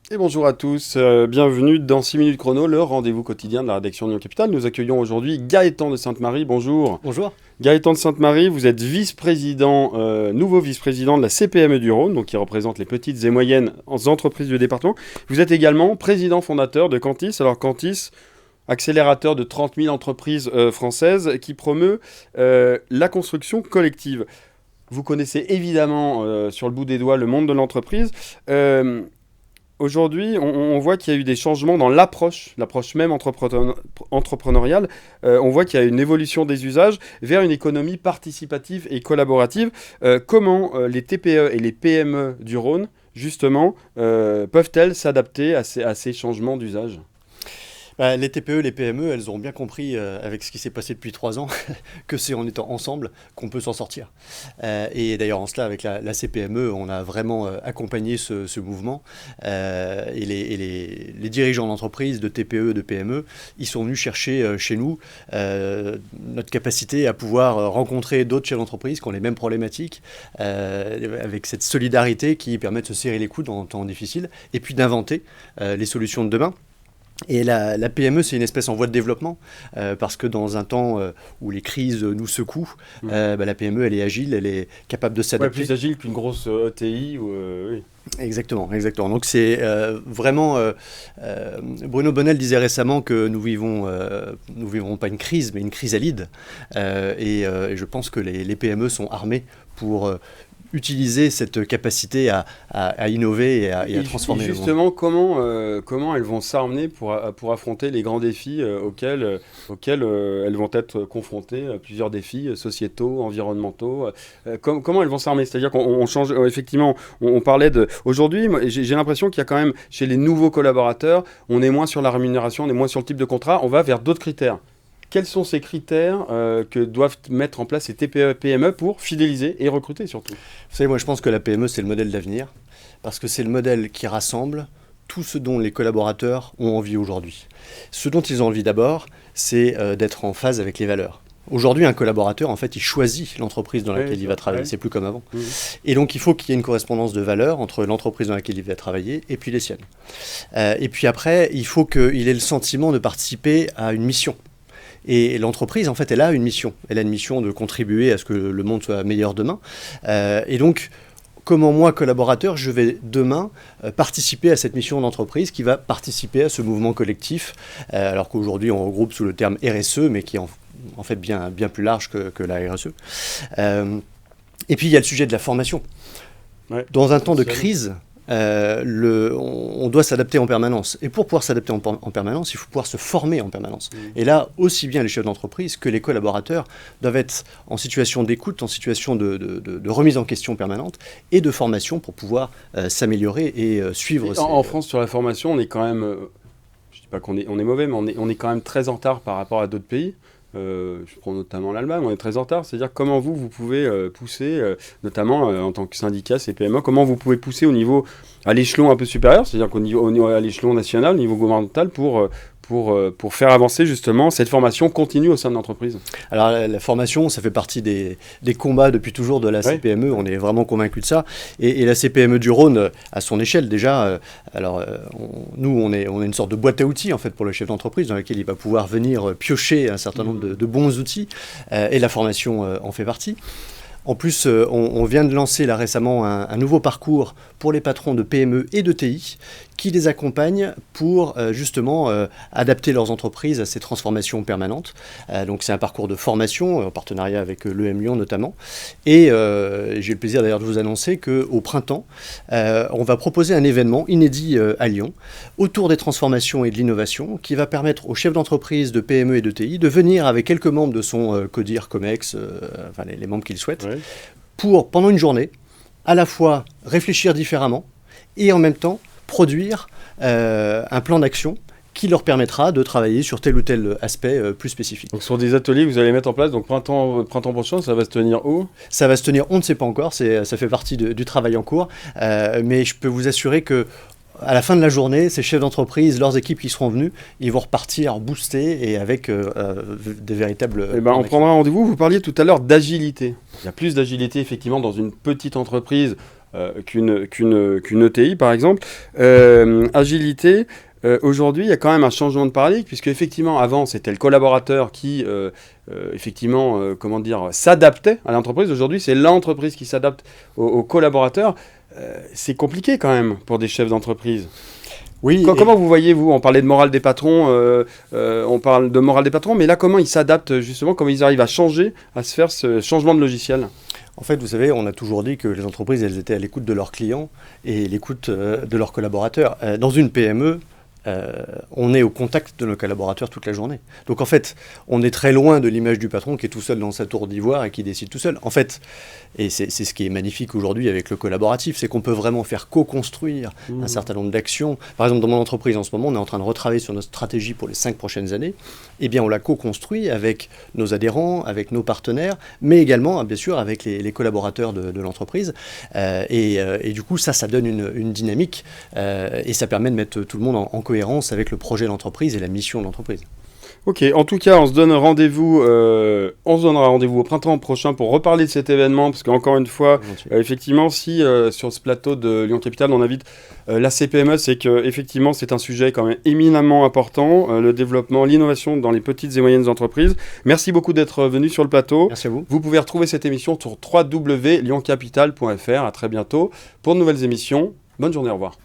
Et bonjour à tous, bienvenue dans 6 minutes chrono, le rendez-vous quotidien de la rédaction de Lyon Capital. Nous accueillons aujourd'hui Gaëtan de Sainte-Marie, bonjour. Bonjour. Gaëtan de Sainte-Marie, vous êtes vice-président, nouveau vice-président de la CPME du Rhône, donc qui représente les petites et moyennes entreprises du département. Vous êtes également président fondateur de Cantis. Alors Cantis, accélérateur de 30 000 entreprises françaises qui promeut la construction collective. Vous connaissez évidemment sur le bout des doigts le monde de l'entreprise. Aujourd'hui, on voit qu'il y a eu des changements dans l'approche même entrepreneuriale. On voit qu'il y a une évolution des usages vers une économie participative et collaborative. Comment les TPE et les PME du Rhône, justement, peuvent-elles s'adapter à ces changements d'usage ? Les TPE, les PME, elles ont bien compris, avec ce qui s'est passé depuis 3 ans, que c'est en étant ensemble qu'on peut s'en sortir. Et d'ailleurs, en cela, avec la CPME, on a vraiment accompagné ce mouvement. Et les dirigeants d'entreprise, de TPE, de PME, ils sont venus chercher chez nous notre capacité à pouvoir rencontrer d'autres chefs d'entreprise qui ont les mêmes problématiques, avec cette solidarité qui permet de se serrer les coudes en temps difficile, et puis d'inventer les solutions de demain. Et la PME, c'est une espèce en voie de développement, parce que dans un temps où les crises nous secouent, la PME, elle est agile, elle est capable de s'adapter. Plus agile qu'une grosse ETI. Oui. Exactement. Donc c'est vraiment... Bruno Bonnell disait récemment que nous vivons pas une crise, mais une chrysalide. Et je pense que les PME sont armées pour... utiliser cette capacité à innover et à transformer le monde. Justement, comment elles vont s'armer pour affronter les grands défis auxquels elles vont être confrontées, plusieurs défis sociétaux, environnementaux. Comment elles vont s'armer ? C'est-à-dire qu'on change, effectivement, on parlait de... Aujourd'hui, j'ai l'impression qu'il y a quand même, chez les nouveaux collaborateurs, on est moins sur la rémunération, on est moins sur le type de contrat, on va vers d'autres critères. Quels sont ces critères que doivent mettre en place ces TPE et PME pour fidéliser et recruter surtout ? Vous savez, moi je pense que la PME c'est le modèle d'avenir, parce que c'est le modèle qui rassemble tout ce dont les collaborateurs ont envie aujourd'hui. Ce dont ils ont envie d'abord, c'est d'être en phase avec les valeurs. Aujourd'hui, un collaborateur, en fait, il choisit l'entreprise dans laquelle il va travailler. C'est plus comme avant. Et donc, il faut qu'il y ait une correspondance de valeurs entre l'entreprise dans laquelle il va travailler et puis les siennes. Et puis après, il faut qu'il ait le sentiment de participer à une mission. Et l'entreprise, en fait, elle a une mission. Elle a une mission de contribuer à ce que le monde soit meilleur demain. Et donc, comment moi, collaborateur, je vais demain participer à cette mission d'entreprise qui va participer à ce mouvement collectif, alors qu'aujourd'hui, on regroupe sous le terme RSE, mais qui est en fait bien plus large que la RSE. Et puis, il y a le sujet de la formation. Ouais, dans un temps de crise... on doit s'adapter en permanence. Et pour pouvoir s'adapter en permanence, il faut pouvoir se former en permanence. Et là, aussi bien les chefs d'entreprise que les collaborateurs doivent être en situation d'écoute, en situation de remise en question permanente et de formation pour pouvoir s'améliorer et suivre. En France, sur la formation, on est quand même... je ne dis pas qu'on est mauvais, mais on est quand même très en retard par rapport à d'autres pays. Je prends notamment l'Allemagne, on est très en retard. C'est-à-dire comment vous pouvez pousser, notamment en tant que syndicat CPME, comment vous pouvez pousser à l'échelon un peu supérieur, c'est-à-dire à l'échelon national, au niveau gouvernemental, pour faire avancer justement cette formation continue au sein de l'entreprise. Alors la formation, ça fait partie des combats depuis toujours de la CPME, on est vraiment convaincus de ça. Et la CPME du Rhône, à son échelle déjà, nous on est une sorte de boîte à outils en fait pour le chef d'entreprise dans laquelle il va pouvoir venir piocher un certain nombre de bons outils, et la formation en fait partie. En plus, on vient de lancer là récemment un nouveau parcours pour les patrons de PME et de TI qui les accompagne pour justement adapter leurs entreprises à ces transformations permanentes. Donc c'est un parcours de formation en partenariat avec l'EM Lyon notamment. Et j'ai le plaisir d'ailleurs de vous annoncer qu'au printemps, on va proposer un événement inédit à Lyon autour des transformations et de l'innovation qui va permettre aux chefs d'entreprise de PME et de TI de venir avec quelques membres de son CODIR, COMEX, les membres qu'ils souhaitent, pour, pendant une journée, à la fois réfléchir différemment et en même temps produire un plan d'action qui leur permettra de travailler sur tel ou tel aspect plus spécifique. Donc sur des ateliers que vous allez mettre en place, donc printemps prochain, ça va se tenir où ? Ça va se tenir, on ne sait pas encore, ça fait partie du travail en cours, mais je peux vous assurer que à la fin de la journée, ces chefs d'entreprise, leurs équipes qui seront venus, ils vont repartir boostés et avec des véritables... on prendra rendez-vous. Vous parliez tout à l'heure d'agilité. Il y a plus d'agilité effectivement dans une petite entreprise qu'une ETI, par exemple. Agilité, aujourd'hui, il y a quand même un changement de paradigme, puisque effectivement, avant, c'était le collaborateur qui, s'adaptait à l'entreprise. Aujourd'hui, c'est l'entreprise qui s'adapte aux collaborateurs. C'est compliqué quand même pour des chefs d'entreprise. Oui. Comment vous voyez, vous, on parlait de morale des patrons, on parle de morale des patrons, mais là, comment ils s'adaptent justement, comment ils arrivent à changer, à se faire ce changement de logiciel? En fait, vous savez, on a toujours dit que les entreprises, elles étaient à l'écoute de leurs clients et l'écoute de leurs collaborateurs. Dans une PME, on est au contact de nos collaborateurs toute la journée. Donc en fait, on est très loin de l'image du patron qui est tout seul dans sa tour d'ivoire et qui décide tout seul. En fait, et c'est ce qui est magnifique aujourd'hui avec le collaboratif, c'est qu'on peut vraiment faire co-construire un certain nombre d'actions. Par exemple, dans mon entreprise en ce moment, on est en train de retravailler sur notre stratégie pour les 5 prochaines années. Eh bien, on l'a co-construit avec nos adhérents, avec nos partenaires, mais également, bien sûr, avec les collaborateurs de l'entreprise. Et du coup, ça donne une dynamique et ça permet de mettre tout le monde en cohérence avec le projet de l'entreprise et la mission de l'entreprise. Ok, en tout cas, on se donnera rendez-vous au printemps prochain pour reparler de cet événement, parce qu'encore une fois, effectivement, si sur ce plateau de Lyon Capital, on invite la CPME, c'est qu'effectivement, c'est un sujet quand même éminemment important, le développement, l'innovation dans les petites et moyennes entreprises. Merci beaucoup d'être venu sur le plateau. Merci à vous. Vous pouvez retrouver cette émission sur www.lyoncapital.fr. À très bientôt pour de nouvelles émissions. Bonne journée, au revoir.